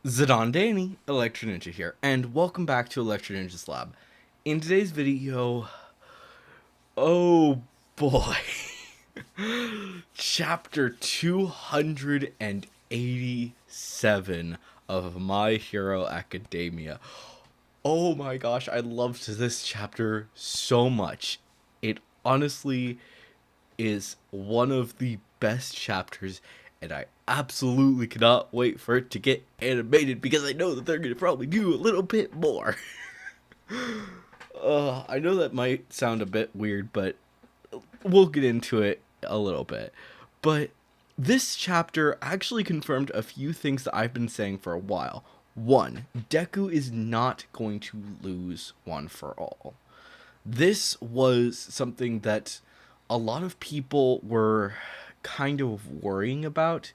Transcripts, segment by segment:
Zadandani, Electro Ninja here, and welcome back to Electro Ninja's Lab. In today's video, oh boy, chapter 287 of My Hero Academia. Oh my gosh, I loved this chapter so much. It honestly is one of the best chapters, and I absolutely cannot wait for it to get animated because I know that they're going to probably do a little bit more. I know that might sound a bit weird, but we'll get into it a little bit. But this chapter actually confirmed a few things that I've been saying for a while. One, Deku is not going to lose One for All. This was something that a lot of people were kind of worrying about,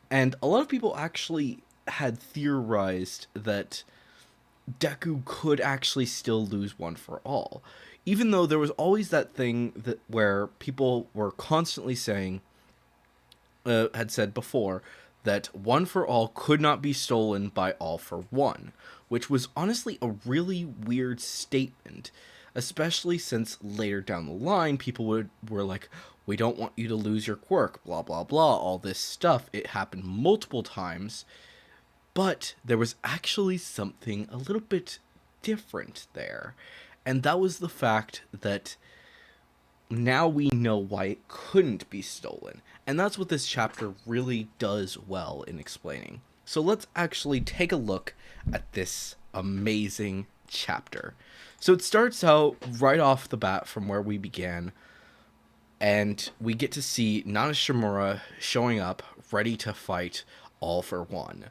and a lot of people actually had theorized that Deku could actually still lose One for All, even though there was always that thing that where people were constantly saying, had said before, that One for All could not be stolen by All for One, which was honestly a really weird statement, especially since later down the line people were like, we don't want you to lose your quirk, blah blah blah, all this stuff. It happened multiple times, but there was actually something a little bit different there, and that was the fact that now we know why it couldn't be stolen. And that's what this chapter really does well in explaining. So let's actually take a look at this amazing chapter. So it starts out right off the bat from where we began, and we get to see Nana Shimura showing up, ready to fight All for One.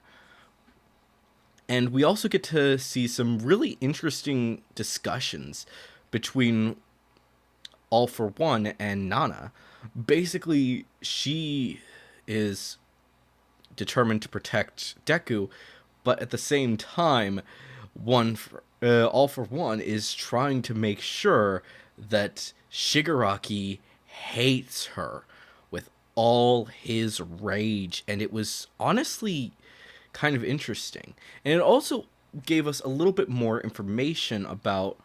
And we also get to see some really interesting discussions between All for One and Nana. Basically, she is determined to protect Deku, but at the same time, All for One is trying to make sure that Shigaraki hates her with all his rage, and it was honestly kind of interesting. And it also gave us a little bit more information about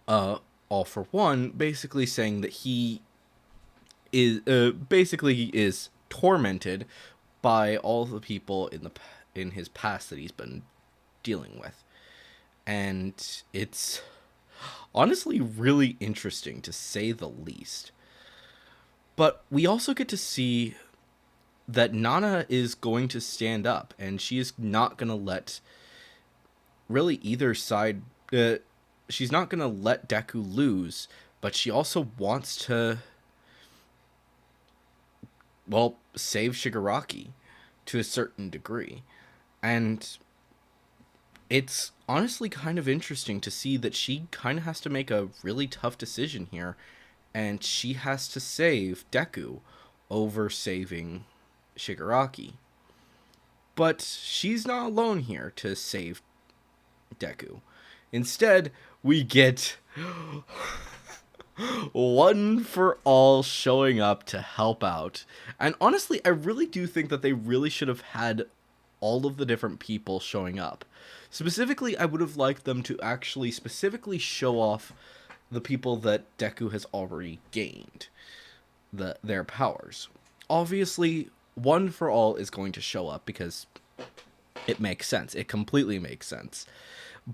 All for One, basically saying that he is tormented by all the people in his past that he's been dealing with. And it's honestly really interesting, to say the least. But we also get to see that Nana is going to stand up, and she is not going to let really either side. She's not going to let Deku lose, but she also wants to, well, save Shigaraki to a certain degree. And it's honestly kind of interesting to see that she kind of has to make a really tough decision here, and she has to save Deku over saving Shigaraki. But she's not alone here to save Deku. Instead, we get One for All showing up to help out. And honestly, I really do think that they really should have had all of the different people showing up. Specifically, I would have liked them to actually specifically show off the people that Deku has already gained their powers. Obviously, One for All is going to show up because it makes sense. It completely makes sense.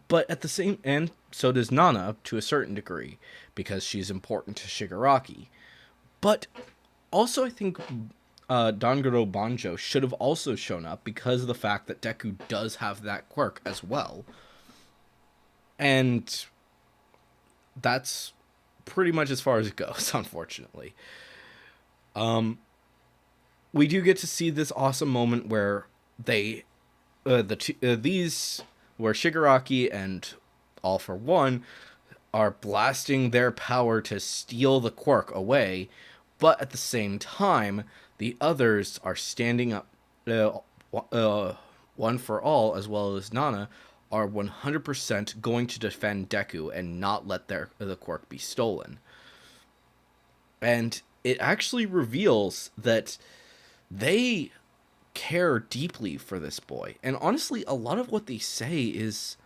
But at the same, and so does Nana to a certain degree, because she's important to Shigaraki. But also, I think Dangoro Banjo should have also shown up because of the fact that Deku does have that quirk as well. And that's pretty much as far as it goes, unfortunately. We do get to see this awesome moment where they, these, where Shigaraki and All for One are blasting their power to steal the quirk away, but at the same time, the others are standing up. One for All, as well as Nana, are 100% going to defend Deku and not let the quirk be stolen. And it actually reveals that they care deeply for this boy. And honestly, a lot of what they say is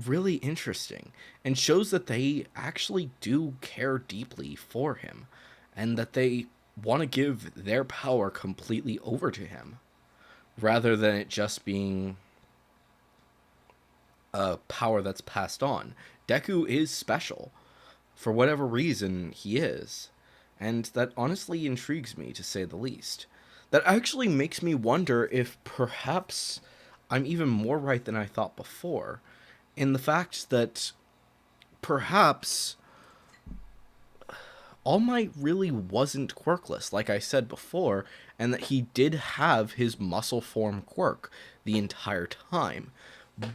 really interesting and shows that they actually do care deeply for him and that they want to give their power completely over to him rather than it just being a power that's passed on. Deku is special. For whatever reason, he is. And that honestly intrigues me, to say the least. That actually makes me wonder if perhaps I'm even more right than I thought before, in the fact that perhaps All Might really wasn't quirkless, like I said before, and that he did have his muscle form quirk the entire time.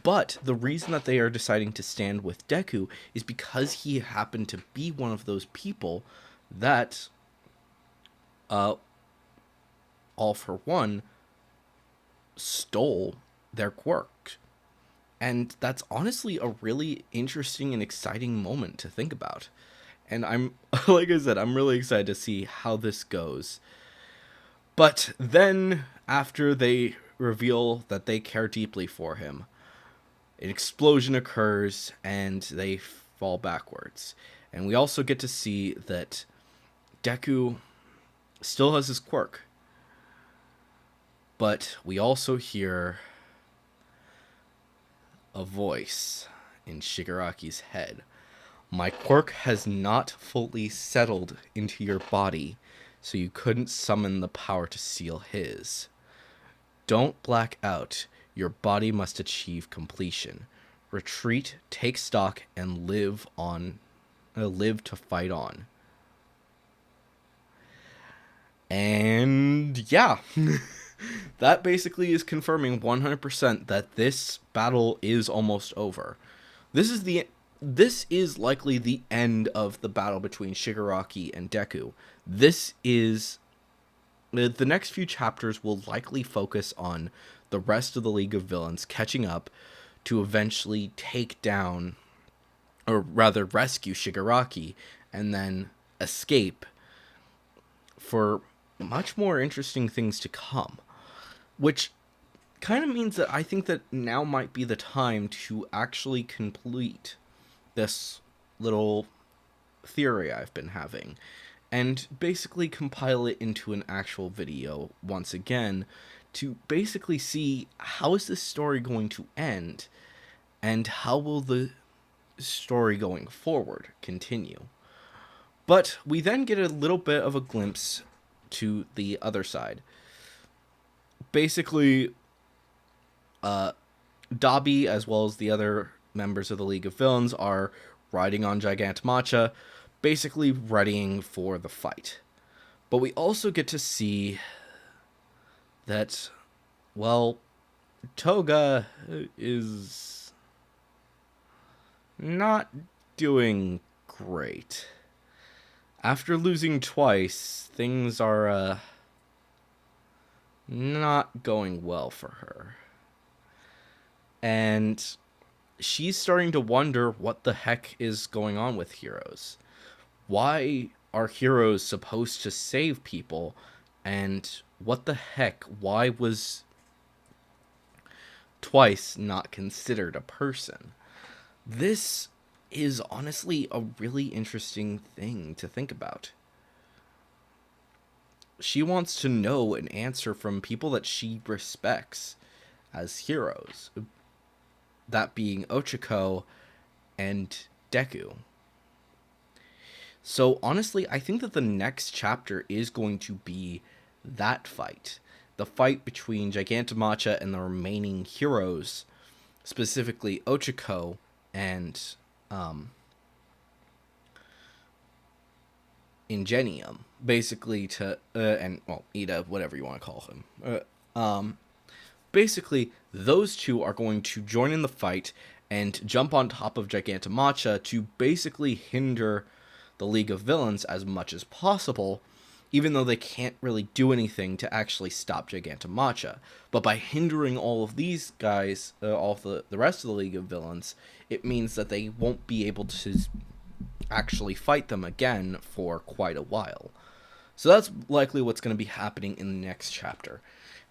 But the reason that they are deciding to stand with Deku is because he happened to be one of those people that, All for One stole their quirk. And that's honestly a really interesting and exciting moment to think about. And I'm, like I said, I'm really excited to see how this goes. But then, after they reveal that they care deeply for him, an explosion occurs and they fall backwards. And we also get to see that Deku still has his quirk. But we also hear a voice in Shigaraki's head. My quirk has not fully settled into your body, so you couldn't summon the power to seal his. Don't black out. Your body must achieve completion. Retreat, take stock, and live to fight on. And yeah, that basically is confirming 100% that this battle is almost over. This is likely the end of the battle between Shigaraki and Deku. This is the next few chapters will likely focus on the rest of the League of Villains catching up to eventually take down, or rather rescue Shigaraki, and then escape for much more interesting things to come. Which kind of means that I think that now might be the time to actually complete this little theory I've been having and basically compile it into an actual video once again to basically see how is this story going to end and how will the story going forward continue. But we then get a little bit of a glimpse to the other side. Basically, Dabi, as well as the other members of the League of Villains, are riding on Gigantamacha, basically readying for the fight. But we also get to see that, well, Toga is not doing great. After losing twice, things are not going well for her. And she's starting to wonder what the heck is going on with heroes. Why are heroes supposed to save people? And what the heck? Why was Twice not considered a person? This is honestly a really interesting thing to think about. She wants to know an answer from people that she respects as heroes. That being Ochako and Deku. So honestly, I think that the next chapter is going to be that fight. The fight between Gigantamacha and the remaining heroes, specifically Ochako and Ingenium, basically to and well, Ida, whatever you want to call him. Basically, those two are going to join in the fight and jump on top of Gigantamacha to basically hinder the League of Villains as much as possible, even though they can't really do anything to actually stop Gigantamacha. But by hindering all of these guys, all of the rest of the League of Villains, it means that they won't be able to actually fight them again for quite a while. So that's likely what's going to be happening in the next chapter.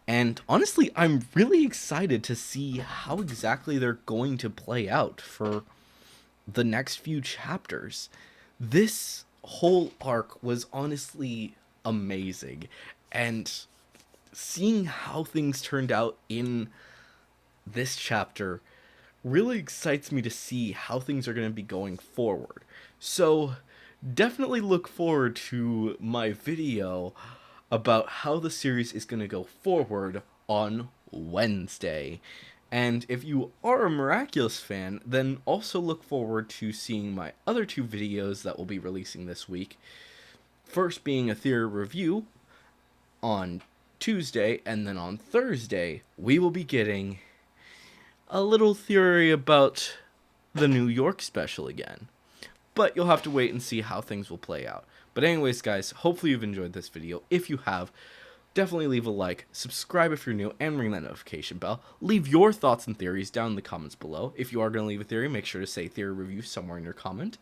And honestly, I'm really excited to see how exactly they're going to play out for the next few chapters. This whole arc was honestly amazing. And seeing how things turned out in this chapter really excites me to see how things are going to be going forward. So definitely look forward to my video about how the series is going to go forward on Wednesday. And if you are a Miraculous fan, then also look forward to seeing my other two videos that will be releasing this week. First being a theory review on Tuesday, and then on Thursday, we will be getting a little theory about the New York special again. But you'll have to wait and see how things will play out. But anyways, guys, hopefully you've enjoyed this video. If you have, definitely leave a like, subscribe if you're new, and ring that notification bell. Leave your thoughts and theories down in the comments below. If you are going to leave a theory, make sure to say theory review somewhere in your comment.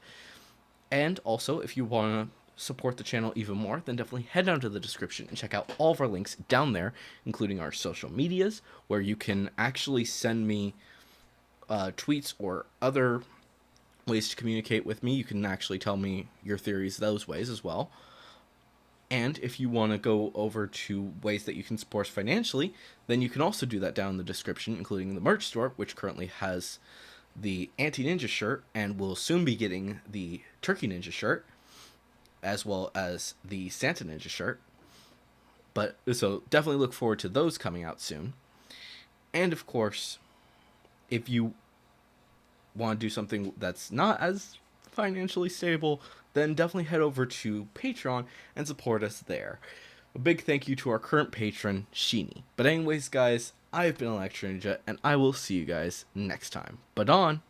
And also, if you want to support the channel even more, then definitely head down to the description and check out all of our links down there, including our social medias, where you can actually send me tweets or other ways to communicate with me. You can actually tell me your theories those ways as well. And if you want to go over to ways that you can support us financially, then you can also do that down in the description, including the merch store, which currently has the Anti-Ninja shirt, and will soon be getting the Turkey Ninja shirt, as well as the Santa Ninja shirt. But so definitely look forward to those coming out soon. And of course, if you want to do something that's not as financially stable, then definitely head over to Patreon and support us there. A big thank you to our current patron, Sheeny. But anyways, guys, I've been Electro Ninja, and I will see you guys next time. But on!